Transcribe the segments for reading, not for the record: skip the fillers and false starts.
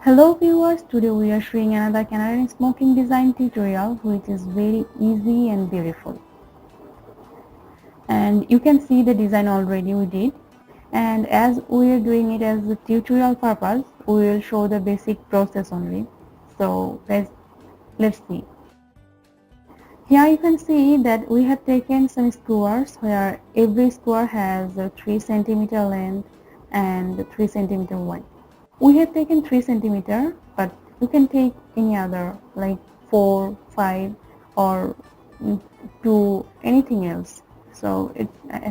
Hello viewers, today we are showing another Canadian smoking design tutorial which is very easy and beautiful. And you can see the design already we did. And as we are doing it as a tutorial purpose, we will show the basic process only. So let's see. Here you can see that we have taken some squares where every square has a 3 centimeter length and 3 centimeter wide. We have taken 3 centimeter, but you can take any other like 4, 5 or 2, anything else. So it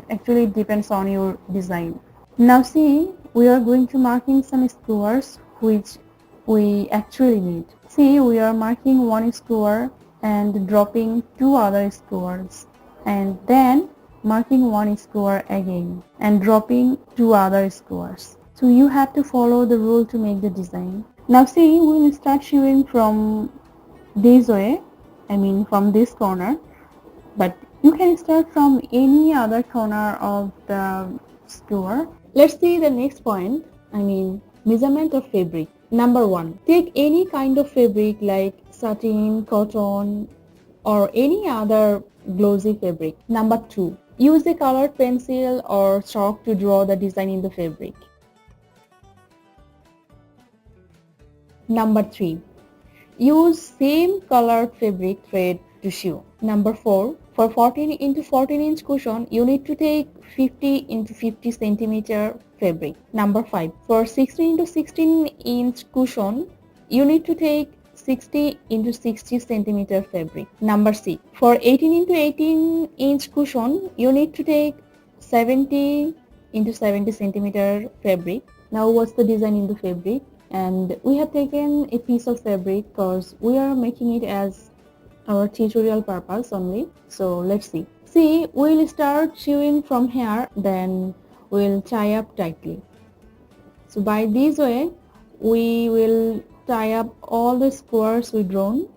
actually depends on your design. Now see, we are going to marking some squares which we actually need. See, we are marking one square and dropping 2 other squares, and then marking one square again and dropping 2 other squares. So you have to follow the rule to make the design. Now see, we will start showing from this way, from this corner, but you can start from any other corner of the square. Let's see the next point, measurement of fabric. Number 1, take any kind of fabric like satin, cotton or any other glossy fabric. Number 2, use a colored pencil or chalk to draw the design in the fabric. Number 3, use same colored fabric thread to sew. Number 4, for 14 into 14 inch cushion, you need to take 50 into 50 centimeter fabric. Number 5, for 16 into 16 inch cushion, you need to take 60 into 60 centimeter fabric. Number 6, for 18 into 18 inch cushion, you need to take 70 into 70 centimeter fabric. Now what's the design in the fabric? And we have taken a piece of fabric because we are making it as our tutorial purpose only. So let's see. See, we'll start sewing from here, then we'll tie up tightly. So by this way, we will tie up all the squares we drawn.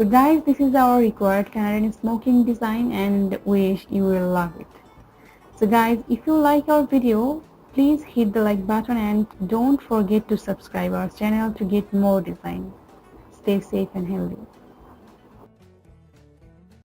So guys, this is our required Canadian smoking design and wish you will love it. So guys, if you like our video, please hit the like button and don't forget to subscribe our channel to get more design. stay safe and healthy.